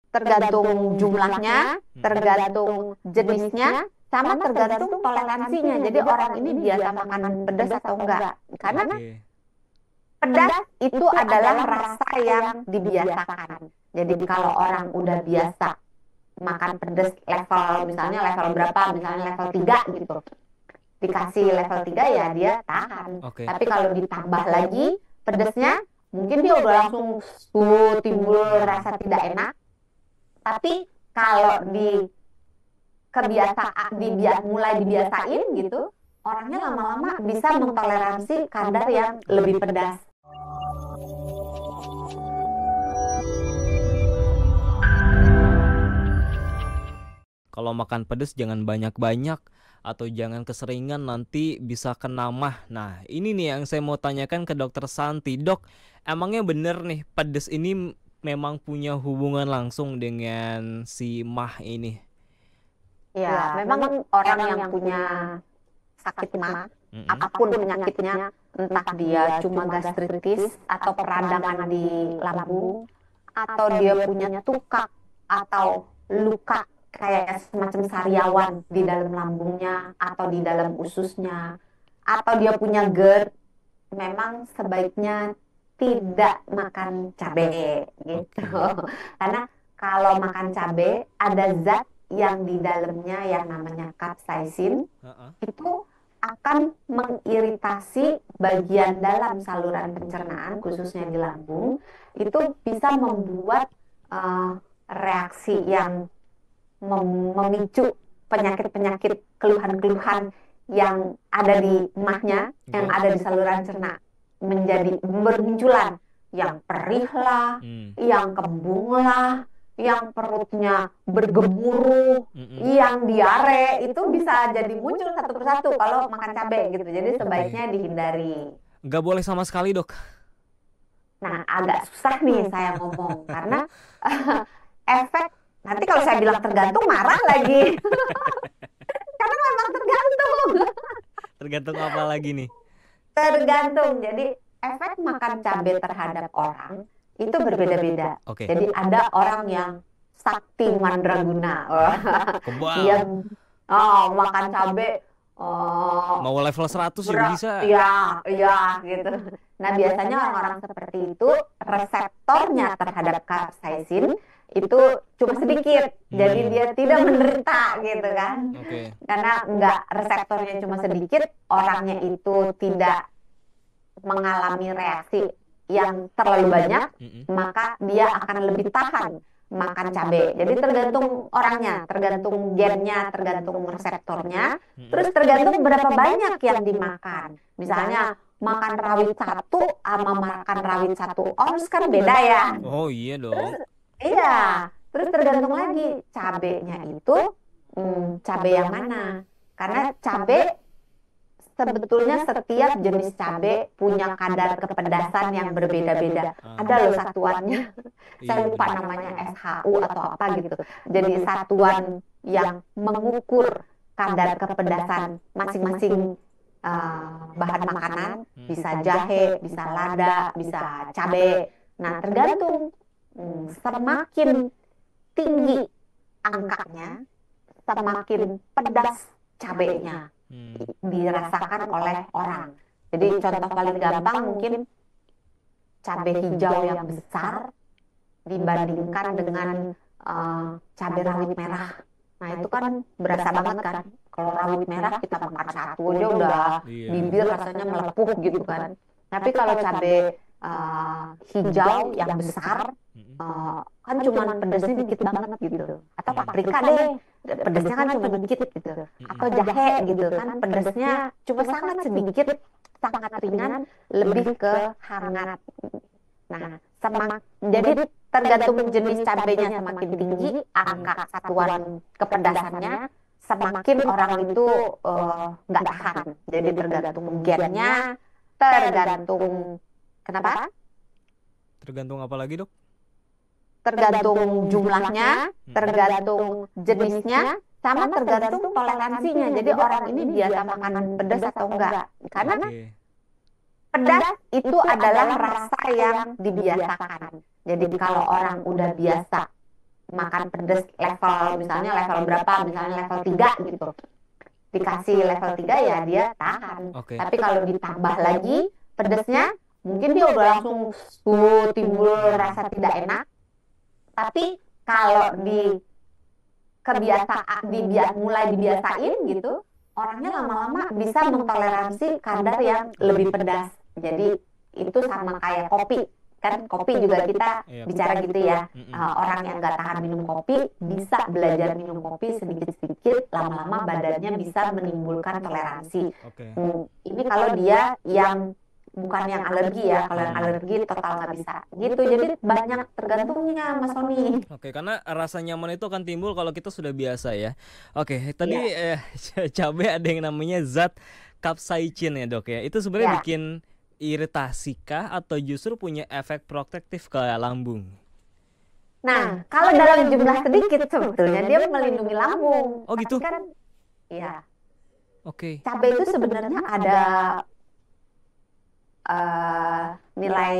tergantung jumlahnya, tergantung jenisnya, sama tergantung toleransinya. Jadi orang ini biasa makan pedas atau enggak. Karena Oke. pedas itu adalah rasa yang dibiasakan. Jadi kalau orang udah biasa makan pedas level, misalnya level berapa, misalnya level 3 gitu. Dikasih level 3 ya dia tahan. Oke. Tapi kalau ditambah lagi pedasnya, mungkin dia udah langsung timbul rasa tidak enak. Tapi kalau mulai dibiasain gitu, orangnya lama-lama bisa mentoleransi kadar yang lebih pedas. Kalau makan pedas jangan banyak-banyak atau jangan keseringan, nanti bisa kena mah. Nah, ini nih yang saya mau tanyakan ke Dokter Santi. Dok, emangnya bener nih pedas ini memang punya hubungan langsung dengan si mah ini? Ya, memang orang yang punya sakit mah, apapun penyakitnya, entah dia cuma gastritis atau peradangan di lambung, atau dia punya tukak atau luka kayak semacam sariawan di dalam lambungnya atau di dalam ususnya, atau dia punya GERD, memang sebaiknya tidak makan cabai gitu. Karena kalau makan cabai ada zat yang di dalamnya yang namanya capsaicin, itu akan mengiritasi bagian dalam saluran pencernaan, khususnya di lambung. Itu bisa membuat reaksi yang memicu penyakit-penyakit, keluhan-keluhan yang ada di mahnya, yang ada di saluran cerna, menjadi bermunculan, yang perih lah, yang kembung lah, yang perutnya bergemuruh, yang diare, itu bisa jadi muncul satu persatu kalau makan cabai gitu. Jadi sebaiknya dihindari. Nggak boleh sama sekali, Dok. Nah, agak susah nih saya ngomong karena efek, nanti kalau saya bilang tergantung marah lagi. Karena memang tergantung. Tergantung apa lagi nih? Tergantung. Jadi efek makan cabai terhadap orang itu berbeda-beda. Jadi ada orang yang sakti mandraguna. Dia makan cabai mau level 100 juga bisa. Iya gitu. Nah, biasanya orang-orang seperti itu reseptornya terhadap capsaicin itu cuma sedikit. Jadi dia tidak menderita gitu kan. Karena reseptornya cuma sedikit, orangnya itu tidak mengalami reaksi yang terlalu banyak, maka dia akan lebih tahan makan cabai. Jadi tergantung orangnya, tergantung gennya, tergantung reseptornya, terus tergantung berapa banyak yang dimakan. Misalnya makan rawit 1 sama makan rawit 1 ons kan beda ya. Oh iya dong. Terus tergantung lagi cabainya itu cabai yang mana. Karena cabai, sebetulnya setiap jenis cabai punya kadar kepedasan yang berbeda-beda. Ada loh satuannya. Saya lupa namanya SHU atau apa gitu. Jadi satuan yang mengukur kadar kepedasan masing-masing bahan makanan. Bisa jahe, bisa lada, bisa cabai. Nah, tergantung semakin tinggi angkanya, semakin pedas cabainya dirasakan oleh orang. Jadi contoh paling gampang mungkin cabai hijau yang besar dibandingkan dengan cabai rawit merah. Nah, itu kan berasa banget kan. Kalau rawit merah kita makan 1 aja udah bibir rasanya melepuh gitu kan. Tapi kalau cabai hijau yang besar kan cuma pedasnya dikit banget gitu. Atau paprika deh, pedasnya kan cuma dikit gitu. Atau jahe gitu kan, pedasnya cuma sangat sedikit, sangat ringan, lebih ke hangat. Nah, jadi tergantung jenis cabainya semakin tinggi, angka satuan kepedasannya, semakin orang itu nggak tahan. Jadi tergantung gennya, tergantung kenapa? Tergantung apa lagi, Dok? Tergantung jumlahnya, tergantung jenisnya, sama tergantung toleransinya. Jadi orang ini biasa makan pedas atau enggak. Karena pedas itu adalah rasa yang dibiasakan. Jadi kalau orang udah biasa makan pedas level, misalnya level berapa, misalnya level 3 gitu. Dikasih level 3 ya dia tahan. Oke. Tapi kalau ditambah lagi pedasnya, mungkin dia udah langsung timbul rasa tidak enak. Tapi kalau mulai dibiasain gitu, orangnya lama-lama bisa mentoleransi kadar yang lebih pedas. Jadi itu sama kayak kopi. Kan kopi juga kita bicara gitu ya. Orang yang nggak tahan minum kopi bisa belajar minum kopi sedikit-sedikit, lama-lama badannya bisa menimbulkan toleransi. Ini kalau dia yang bukan yang alergi ya. Kalau yang alergi total nggak bisa gitu. Jadi banyak tergantungnya Mas Sony. Oke, karena rasa nyaman itu akan timbul kalau kita sudah biasa ya. Oke, tadi cabai ada yang namanya zat capsaicin ya dok ya. Itu sebenarnya bikin iritasi kah atau justru punya efek protektif ke lambung? Nah, kalau dalam jumlah sedikit sebetulnya dia melindungi lambung. Oh gitu? Kan, ya. Oke. Cabai itu sebenarnya ada nilai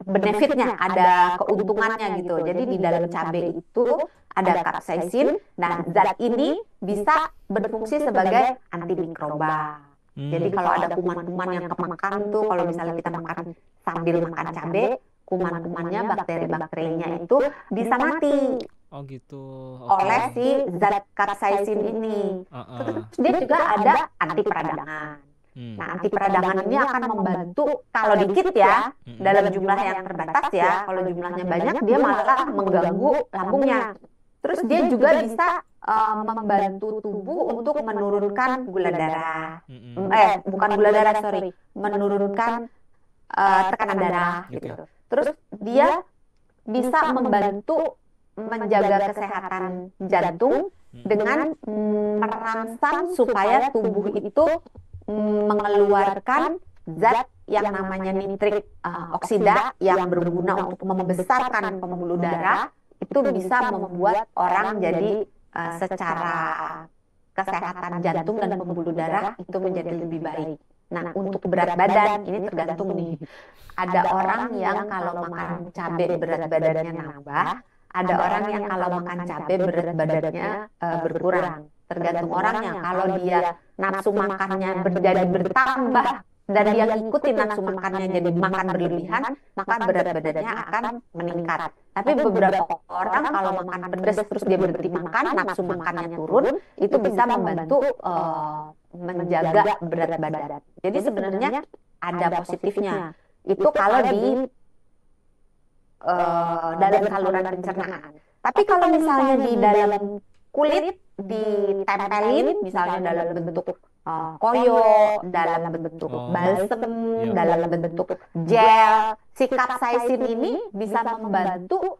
benefitnya, ada keuntungannya gitu. Jadi di dalam cabai itu ada capsaicin. Nah, zat ini bisa berfungsi sebagai antimikroba. Jadi kalau ada kuman-kuman yang kemakan tuh, kalau misalnya kita makan sambil makan cabai, kuman-kumannya, bakteri-bakterinya itu bisa mati. Oh gitu. Oleh si zat capsaicin ini. Terus dia juga ada anti peradangan. Nah, anti peradangan ini akan membantu kalau dikit ya, dalam jumlah yang terbatas ya. Kalau jumlahnya banyak, dia malah mengganggu lambungnya. Terus dia juga bisa membantu tubuh untuk menurunkan gula darah. Bukan gula darah, sorry. Menurunkan tekanan darah gitu. Terus dia bisa membantu menjaga kesehatan jantung dengan merangsang supaya tubuh itu mengeluarkan zat yang namanya nitrik oksida yang berguna untuk membesarkan pembuluh darah. Itu bisa membuat orang jadi secara kesehatan jantung dan pembuluh darah itu menjadi lebih baik. Nah, untuk berat badan ini tergantung nih. Ada orang yang kalau makan cabai berat badannya nambah, ada orang yang kalau makan cabai berat badannya berkurang. Tergantung orangnya. Kalau dia nafsu makannya jadi bertambah dan dia ngikutin nafsu makannya jadi makan berlebihan, maka berat badannya akan meningkat. Tapi beberapa orang kalau makan pedas terus dia berhenti makan, nafsu makannya turun, itu bisa membantu menjaga berat badan. Jadi sebenarnya ada positifnya. Itu kalau di dalam saluran pencernaan. Tapi kalau misalnya di dalam kulit ditempelin, misalnya dalam bentuk koyo, dalam bentuk balsem, dalam bentuk gel, si capsaicin ini bisa membantu,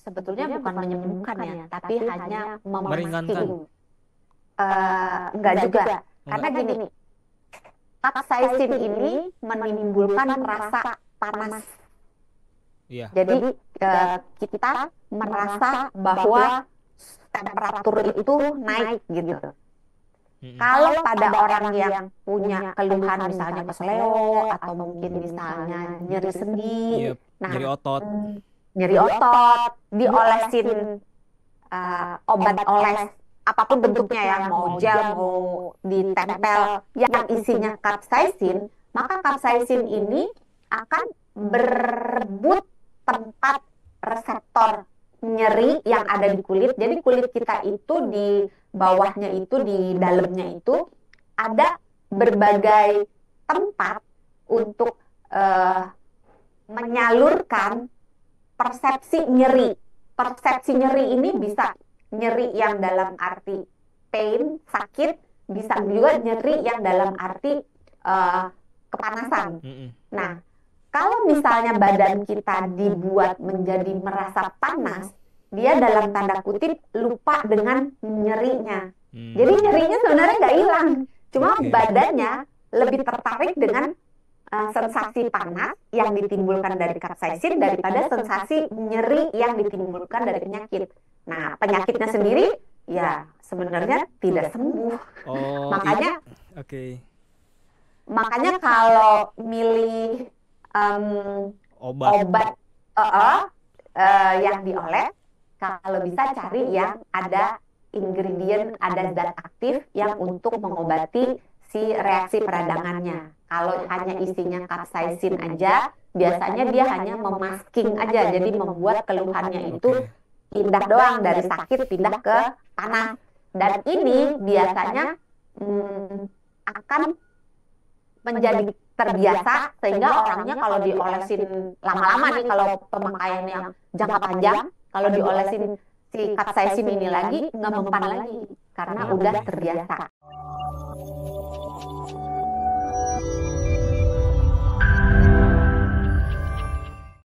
sebetulnya bukan menyembuhkan ya, tapi hanya meringankan. Enggak juga, karena gini, capsaicin ini menimbulkan rasa panas. Jadi kita merasa bahwa temperatur itu naik gitu. Kalau pada orang yang punya keluhan misalnya keseleo atau mungkin misalnya nyeri sendi, nyeri otot, diolesin obat oles apapun bentuknya ya, mau gel, mau ditempel yang isinya capsaicin, maka capsaicin ini akan berebut tempat reseptor nyeri yang ada di kulit. Jadi kulit kita itu di bawahnya itu, di dalamnya itu ada berbagai tempat untuk menyalurkan persepsi nyeri. Persepsi nyeri ini bisa nyeri yang dalam arti pain, sakit, bisa juga nyeri yang dalam arti kepanasan. Nah, kalau misalnya badan kita dibuat menjadi merasa panas, dia dalam tanda kutip lupa dengan nyerinya. Jadi nyerinya sebenarnya nggak hilang, cuma badannya lebih tertarik dengan sensasi panas yang ditimbulkan dari capsaicin daripada sensasi nyeri yang ditimbulkan dari penyakit. Nah, penyakitnya sendiri ya sebenarnya tidak sembuh. Makanya, makanya kalau milih obat yang dioles, kalau bisa cari yang ada ingredient, ada zat aktif yang untuk mengobati si reaksi peradangannya. Kalau hanya isinya capsaicin aja, biasanya dia hanya memasking aja, jadi membuat keluhannya itu Oke. pindah doang, dari sakit pindah ke panas. Dan ini biasanya akan menjadi terbiasa, sehingga orangnya kalau diolesin lama-lama nih, kalau pemakaian yang jangka panjang, kalau diolesin si capsaicin ini lagi, nggak mempan lagi karena udah terbiasa.